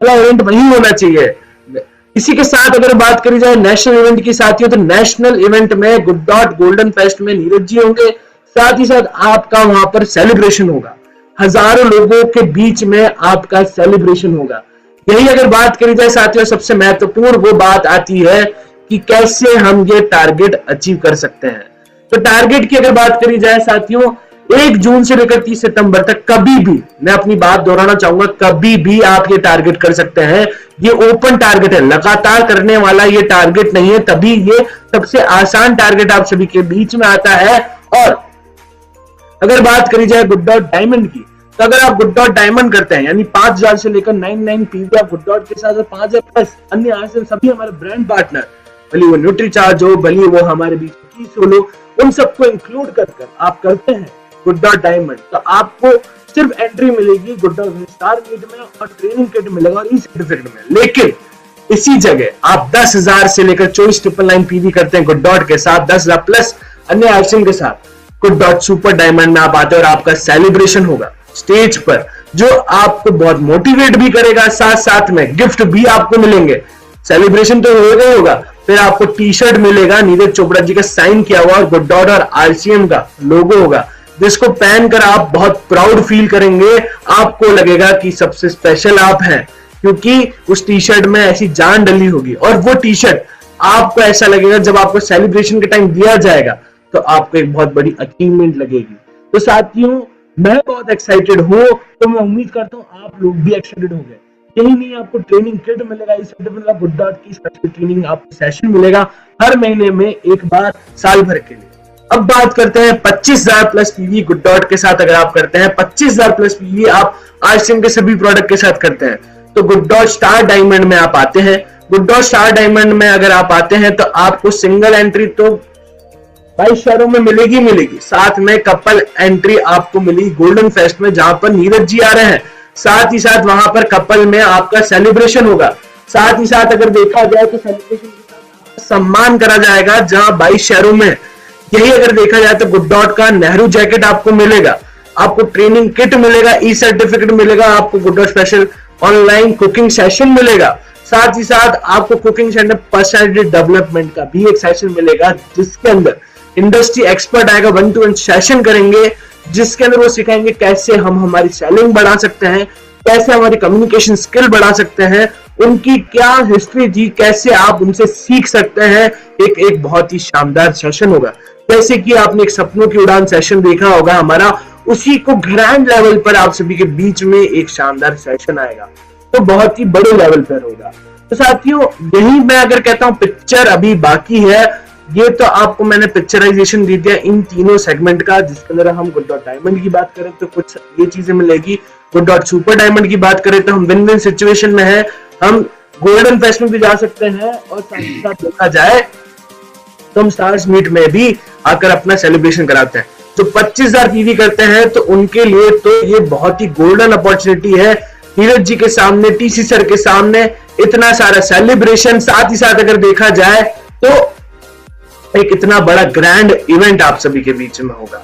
वाला इवेंट वही होना चाहिए। इसी के साथ अगर बात करी जाए नेशनल इवेंट की साथियों, तो नेशनल इवेंट में गुड डॉट गोल्डन फेस्ट में नीरज जी होंगे, साथ ही साथ आपका वहां पर सेलिब्रेशन होगा, हजारों लोगों के बीच में आपका सेलिब्रेशन होगा। यही अगर बात करी जाए साथियों, सबसे महत्वपूर्ण वो बात आती है कि कैसे हम ये टारगेट अचीव कर सकते हैं। तो टारगेट की अगर बात करी जाए साथियों, 1 जून से लेकर 30 सितंबर तक कभी भी, मैं अपनी बात दोहराना चाहूंगा, कभी भी आप ये टारगेट कर सकते हैं। ये ओपन टारगेट है, लगातार करने वाला ये टारगेट नहीं है, तभी ये सबसे आसान टारगेट आप सभी के बीच में आता है। और अगर बात करी जाए गुड डॉट डायमंड की, तो अगर आप गुड डॉट डायमंड करते हैं यानी 5000 से लेकर 99 पीवी आप गुड डॉट के साथ 5000 प्लस अन्य आसन सभी हमारे ब्रांड पार्टनर, भले वो न्यूट्रीचार्ज हो, भले वो हमारे बीच की सोलो, उन सबको इंक्लूड कर आप करते हैं गुड डॉट डायमंड, तो आपको सिर्फ एंट्री मिलेगी गुड डॉट स्टार मीट में और ट्रेनिंग किट मिलेगा और ई सर्टिफिकेट में। लेकिन इसी जगह आप 10,000 से लेकर 24,999 पीवी करते हैं गुड डॉट के साथ, 10,000 प्लस अन्य आइटम के साथ गुड डॉट सुपर डायमंड में आप आते हैं और आपका सेलिब्रेशन होगा स्टेज पर, जो आपको बहुत मोटिवेट भी करेगा, साथ साथ में गिफ्ट भी आपको मिलेंगे। सेलिब्रेशन तो होगा ही होगा, फिर आपको टी शर्ट मिलेगा नीरज चोपड़ा जी का साइन किया हुआ और गुड डॉट और आरसीएम का लोगो होगा, जिसको पहनकर आप बहुत प्राउड फील करेंगे। आपको लगेगा कि सबसे स्पेशल आप हैं, क्योंकि उस टी शर्ट में ऐसी जान डली होगी। और वो टी शर्ट आपको ऐसा लगेगा जब आपको सेलिब्रेशन के टाइम दिया जाएगा तो आपको एक बहुत बड़ी अचीवमेंट लगेगी। तो साथियों, मैं बहुत एक्साइटेड हूं, तो मैं उम्मीद करता हूं आप लोग भी एक्साइटेड होंगे। यही नहीं, आपको ट्रेनिंग किट मिलेगा, इस सर्टिफिकेट गुड डॉट की स्पेशल ट्रेनिंग आपको सेशन मिलेगा हर महीने में एक बार, साल भर के लिए। अब बात करते हैं 25,000 प्लस पीवी गुड डॉट के साथ। अगर आप करते हैं 25,000 प्लस पीवी आप आरसीएम के सभी प्रोडक्ट के साथ करते हैं, तो गुड डॉट स्टार डायमंड में आप आते हैं। गुड डॉट स्टार डायमंड में अगर आप आते हैं तो आपको सिंगल एंट्री तो 22 शहरों में मिलेगी, साथ में कपल एंट्री आपको मिली गोल्डन फेस्ट में, जहां पर नीरज जी आ रहे हैं। साथ ही साथ वहां पर कपल में आपका सेलिब्रेशन होगा। साथ ही साथ अगर देखा जाए तो सेलिब्रेशन के साथ सम्मान करा जाएगा, जहां 22 शहरों में। यही अगर देखा जाए तो गुड डॉट का नेहरू जैकेट आपको मिलेगा, आपको ट्रेनिंग किट मिलेगा, ई सर्टिफिकेट मिलेगा, आपको good dot special online cooking session मिलेगा। साथ ही साथ आपको कुकिंग सेंटर पर्सनैलिटी डेवलपमेंट का भी एक सेशन मिलेगा, जिसके अंदर इंडस्ट्री एक्सपर्ट आएगा, 1-to-1 सेशन करेंगे, जिसके अंदर वो सिखाएंगे कैसे हम हमारी सेलिंग बढ़ा सकते हैं, कैसे हमारी कम्युनिकेशन स्किल बढ़ा सकते हैं, उनकी क्या हिस्ट्री थी, कैसे आप उनसे सीख सकते हैं। एक बहुत ही शानदार सेशन होगा। जैसे कि आपने एक सपनों की उड़ान सेशन देखा होगा हमारा, उसी को ग्रैंड लेवल पर आप सभी के बीच में एक शानदार सेशन आएगा, तो बहुत ही बड़े लेवल पर होगा। तो साथियों, यही मैं अगर कहता हूं पिक्चर अभी बाकी है, ये तो आपको मैंने पिक्चराइजेशन दी दिया इन तीनों सेगमेंट का, जिसके अंदर हम गुड डॉट डायमंड की बात करें तो कुछ ये चीजें मिलेगी, गुड डॉट सुपर डायमंड की बात करें तो हम विन विन सिचुएशन में है, हम गोल्डन फेस्ट में भी जा सकते हैं, और साथ ही साथ देखा जाए तो हम स्टार्स मीट में भी आकर अपना सेलिब्रेशन कराते हैं। जो 25,000 पीवी करते हैं तो उनके लिए तो ये बहुत ही गोल्डन अपॉर्चुनिटी है, नीरज जी के सामने, टीसी सर के सामने इतना सारा सेलिब्रेशन, साथ ही साथ अगर देखा जाए तो एक इतना बड़ा ग्रैंड इवेंट आप सभी के बीच में होगा।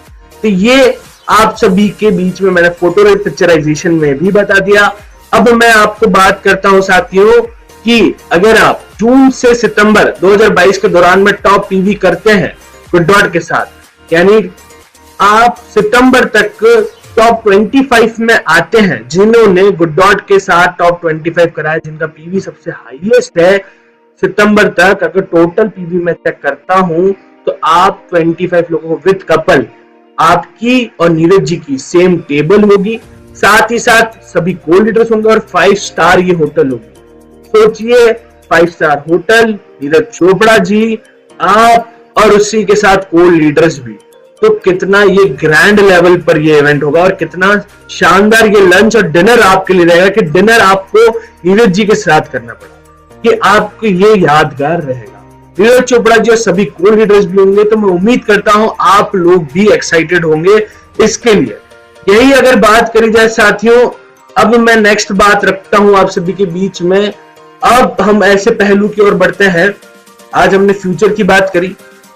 तो ये आप सभी के बीच में मैंने फोटो पिक्चराइजेशन में भी बता दिया। अब मैं आपको बात करता हूं साथियों कि अगर आप जून से सितंबर 2022 के दौरान में टॉप पीवी करते हैं गुड डॉट के साथ, यानी आप सितंबर तक टॉप 25 में आते हैं, जिन्होंने गुड डॉट के साथ टॉप 25 कराया, जिनका पीवी सबसे हाईएस्ट है सितंबर तक, अगर टोटल पीवी में चेक करता हूं तो आप 25 लोगों को विद कपल आपकी और नीरज जी की सेम टेबल होगी, साथ ही साथ सभी को लीडर्स होंगे और 5 स्टार ये होटल होगी। सोचिए, 5 स्टार होटल, नीरज चोपड़ा जी, आप और उसी के साथ को लीडर्स भी, तो कितना ये ग्रैंड लेवल पर ये इवेंट होगा और कितना शानदार ये लंच और डिनर आपके लिए रहेगा कि डिनर आपको नीरज जी के साथ करना पड़ा, कि आपको ये यादगार रहेगा। नीरज चोपड़ा जी और सभी को लीडर्स भी होंगे, तो मैं उम्मीद करता हूं आप लोग भी एक्साइटेड होंगे इसके लिए। यही अगर बात करी जाए साथियों, अब मैं नेक्स्ट बात रखता हूं आप सभी के बीच में। अब हम ऐसे पहलू की ओर बढ़ते हैं। आज हमने फ्यूचर की बात करी,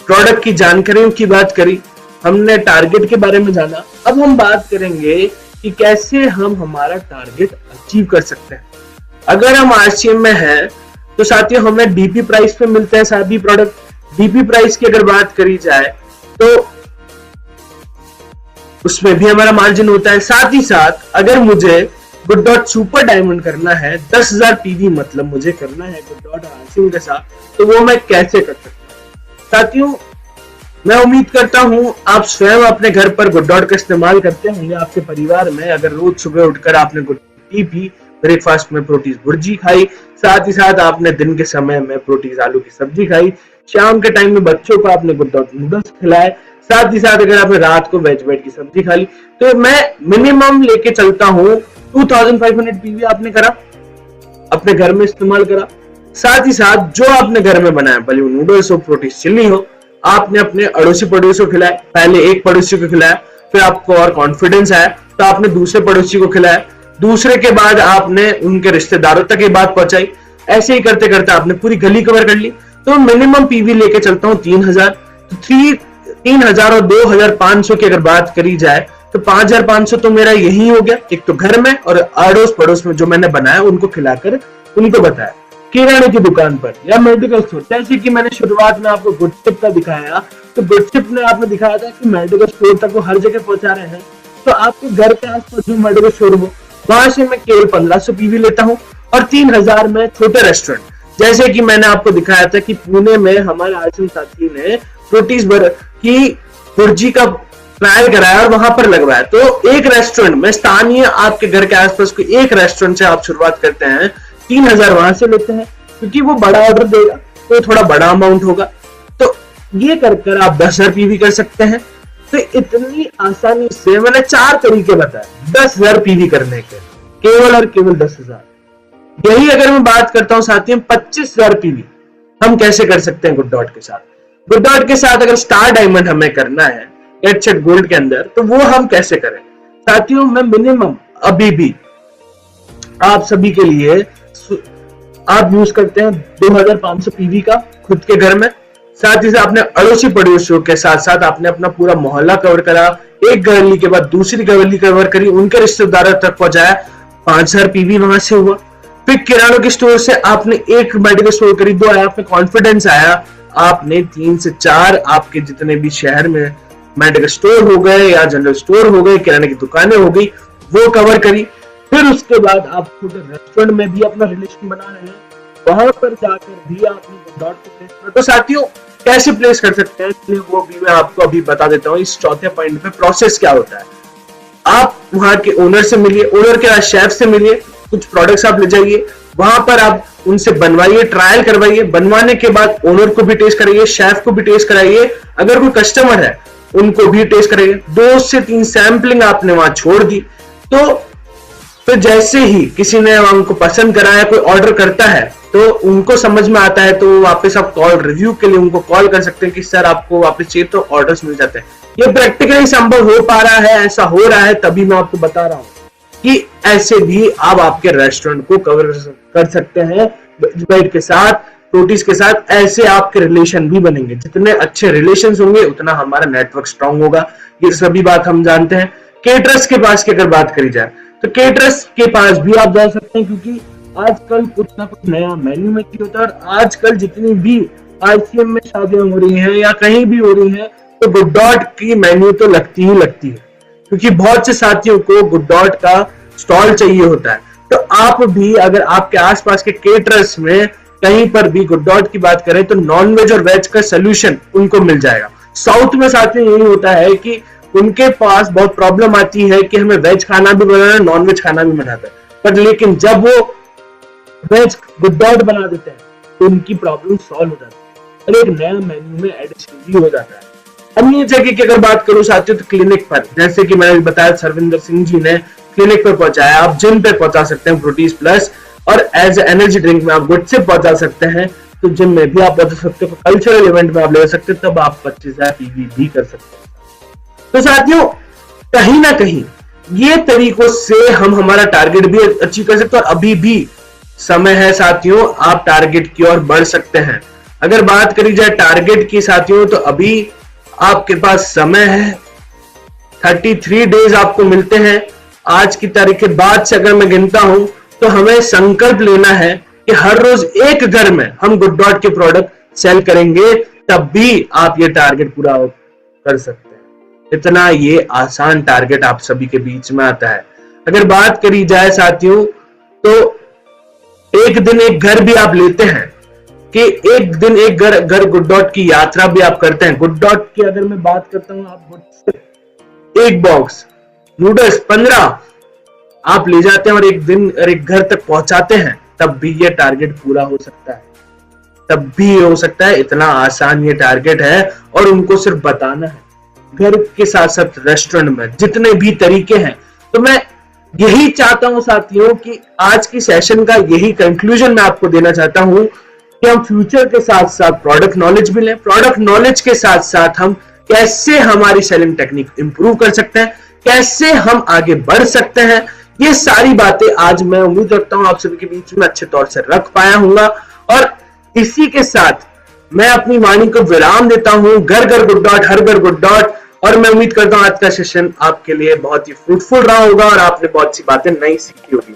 प्रोडक्ट की जानकारियों की बात करी, हमने टारगेट के बारे में जाना। अब हम बात करेंगे कि कैसे हम हमारा टारगेट अचीव कर सकते हैं। अगर हम आरसीएम में हैं तो साथियों हमें डीपी प्राइस पे मिलते हैं सभी प्रोडक्ट। डीपी प्राइस की अगर बात करी जाए तो उसमें भी हमारा मार्जिन होता है। साथ ही साथ अगर मुझे गुड डॉट सुपर डायमंड करना है 10,000 पीवी, मतलब मुझे करना है गुड डॉट आरसीएम के साथ, तो वो मैं कैसे कर सकता हूँ साथियों? मैं उम्मीद करता हूं आप स्वयं अपने घर पर गुड डॉट का इस्तेमाल करते होंगे। आपके परिवार में अगर रोज सुबह उठकर आपने गुड टी पी, ब्रेकफास्ट में प्रोटीज भुर्जी खाई, साथ ही साथ आपने दिन के समय में प्रोटीज आलू की सब्जी खाई, शाम के टाइम में बच्चों को आपने गुड डॉट नूडल्स खिलाए, साथ ही साथ अगर आपने रात को वेज ब्रेड की सब्जी खा ली, तो मैं मिनिमम लेके चलता हूँ 2500 पीवी आपने करा, अपने घर में इस्तेमाल करा। साथ ही साथ जो आपने घर में बनाया, भले वो नूडल्स हो, प्रोटीज चिल्ली हो, आपने अपने अड़ोसी पड़ोसियों को खिलाया। पहले एक पड़ोसी को खिलाया, फिर आपको और कॉन्फिडेंस आया तो आपने दूसरे पड़ोसी को खिलाया, दूसरे के बाद आपने उनके रिश्तेदारों तक ये बात पहुंचाई। ऐसे ही करते करते आपने पूरी गली कवर कर ली। तो मिनिमम पीवी लेके चलता हूं 3000। तो 3000 और 2500 की अगर बात करी जाए तो 5500 तो मेरा यही हो गया, एक तो घर में और अड़ोस पड़ोस में जो मैंने बनाया उनको खिलाकर उनको बताया। किराने की दुकान पर या मेडिकल स्टोर, जैसे कि मैंने शुरुआत में आपको गुडशिप का दिखाया, तो गुडशिप ने आपने दिखाया था कि मेडिकल स्टोर तक वो हर जगह पहुंचा रहे हैं। तो आपके घर के आसपास जो मेडिकल स्टोर हो वहां से मैं केवल 1500 पीवी लेता हूं और 3000 में छोटे रेस्टोरेंट, जैसे कि मैंने आपको दिखाया था कि पुणे में हमारे आरसीएम साथी ने प्रोटीज की भुर्जी का ट्रायल कराया और वहां पर लगवाया। तो एक रेस्टोरेंट में, स्थानीय आपके घर के आसपास कोई एक रेस्टोरेंट से आप शुरुआत करते हैं, 3000 वहां से लेते हैं, क्योंकि वो बड़ा ऑर्डर देगा तो थोड़ा बड़ा अमाउंट होगा। तो ये कर कर आप 10,000 पीवी कर सकते हैं। तो इतनी आसानी से मैंने 4 तरीके बताए 10,000 पीवी करने के, केवल और केवल 10,000। यही अगर मैं बात करता हूं साथियों 25,000 पीवी हम कैसे कर सकते हैं गुड डॉट के साथ। गुड डॉट के साथ अगर स्टार डायमंड हमें करना है हेडसेट गोल्ड के अंदर, तो वो हम कैसे करें साथियों? मैं मिनिमम अभी भी आप सभी के लिए आप यूज करते हैं 2500 पीवी का खुद के घर में। साथ ही साथ अपने अड़ोसी पड़ोसियों के साथ साथ आपने अपना पूरा मोहल्ला कवर करा, एक गली के बाद दूसरी गली कवर करी, उनके रिश्तेदारों तक पहुंचाया, 5000 पीवी वहां से हुआ। फिर किरानों के स्टोर से आपने एक मेडिकल स्टोर करी, 2 आया, आप में कॉन्फिडेंस आया, आपने 3 से 4 आपके जितने भी शहर में मेडिकल स्टोर हो गए या जनरल स्टोर हो गए, किराने की दुकानें हो गई, वो कवर करी। फिर उसके बाद आप छोटे रेस्टोरेंट में भी अपना रिलेशन बना रहे हैं, वहां पर जाकर भी आपने डॉट को प्लेस कर। तो साथियों कैसे प्लेस कर सकते हैं वो भी मैं आपको अभी बता देता हूँ। इस चौथे पॉइंट पे प्रोसेस क्या होता है। आप वहां के ओनर से मिलिए, ओनर के शेफ से मिलिए, कुछ प्रोडक्ट्स आप ले जाइए, वहां पर आप उनसे बनवाइए, ट्रायल करवाइए, बनवाने के बाद ओनर को भी टेस्ट कराइए, शेफ को भी टेस्ट कराइए, अगर कोई कस्टमर है उनको भी टेस्ट कराइए। 2 से 3 सैंपलिंग आपने वहां छोड़ दी, तो जैसे ही किसी ने उनको पसंद कराया, कोई ऑर्डर करता है तो उनको समझ में आता है, तो वापस आप कॉल रिव्यू के लिए उनको कॉल कर सकते हैं कि सर आपको वापस चाहिए, तो ऑर्डर्स मिल जाते हैं। ये प्रैक्टिकली संभव हो पा रहा है, ऐसा हो रहा है, तभी मैं आपको बता रहा हूं कि ऐसे भी आप आपके रेस्टोरेंट को कवर कर सकते हैं वेज के साथ, प्रोटीज के साथ। ऐसे आपके रिलेशन भी बनेंगे, जितने अच्छे रिलेशन होंगे उतना हमारा नेटवर्क स्ट्रांग होगा। ये सभी बात हम जानते हैं। केटरर्स के पास की अगर बात करी जाए तो केटरर्स के पास भी आप जा सकते हैं, क्योंकि आजकल कुछ ना कुछ नया मेन्यू में की होता है। और आजकल जितनी भी आईसीएम में शादियां हो रही हैं या कहीं भी हो रही हैं, तो गुड डॉट की मेन्यू तो लगती ही लगती है, क्योंकि बहुत से साथियों को गुड डॉट का स्टॉल चाहिए होता है। तो आप भी अगर आपके आसपास के केटरर्स में कहीं पर भी गुड डॉट की बात करें तो नॉन वेज और वेज का सोल्यूशन उनको मिल जाएगा। साउथ में साथियों यही होता है कि उनके पास बहुत प्रॉब्लम आती है कि हमें वेज खाना भी बनाना है, नॉन वेज खाना भी बनाना है, पर लेकिन जब वो वेज गुड डॉट बना देते हैं तो उनकी प्रॉब्लम सॉल्व हो जाती है और एक नया मेन्यू में एडिशन भी हो जाता है। अन्य जगह की अगर बात करूं साथियों तो क्लिनिक पर, जैसे कि मैंने बताया सरविंदर सिंह जी ने क्लिनिक पर पहुंचाया, आप जिम पे पहुंचा सकते हैं प्रोटीज प्लस, और एज एनर्जी ड्रिंक में आप गुड से पहुंचा सकते हैं, तो जिम में भी आप पहुंचा सकते हो, कल्चरल इवेंट में आप ले सकते हैं, तब आप 25,000 पीवी भी कर सकते हैं। तो साथियों कहीं ना कहीं ये तरीकों से हम हमारा टारगेट भी अचीव कर सकते हैं, और अभी भी समय है साथियों, आप टारगेट की ओर बढ़ सकते हैं। अगर बात करी जाए टारगेट की साथियों, तो अभी आपके पास समय है, 33 डेज आपको मिलते हैं। आज की तारीख के बाद से अगर मैं गिनता हूं तो हमें संकल्प लेना है कि हर रोज एक घर में हम गुड डॉट के प्रोडक्ट सेल करेंगे, तब भी आप ये टारगेट पूरा कर सकते हैं। इतना ये आसान टारगेट आप सभी के बीच में आता है। अगर बात करी जाए साथियों, तो एक दिन एक घर भी आप लेते हैं कि एक दिन एक घर गुड डॉट की यात्रा भी आप करते हैं। गुड डॉट की अगर मैं बात करता हूं, आप एक बॉक्स नूडल्स 15 आप ले जाते हैं और एक दिन और एक घर तक पहुंचाते हैं, तब भी ये टारगेट पूरा हो सकता है, तब भी हो सकता है। इतना आसान ये टारगेट है और उनको सिर्फ बताना है। घर के साथ साथ रेस्टोरेंट में जितने भी तरीके हैं, तो मैं यही चाहता हूं साथियों कि आज की सेशन का यही कंक्लूजन मैं आपको देना चाहता हूं कि हम फ्यूचर के साथ साथ प्रोडक्ट नॉलेज भी लें। प्रोडक्ट नॉलेज के साथ साथ हम कैसे हमारी सेलिंग टेक्निक इंप्रूव कर सकते हैं, कैसे हम आगे बढ़ सकते हैं, ये सारी बातें आज मैं उम्मीद रखता हूं आप सभी के बीच में अच्छे तौर से रख पाया हूंगा। और इसी के साथ मैं अपनी वाणी को विराम देता हूं। घर घर गुड डॉट, हर घर गुड डॉट। और मैं उम्मीद करता हूं आज का सेशन आपके लिए बहुत ही फ्रूटफुल रहा होगा और आपने बहुत सी बातें नई सीखी होगी।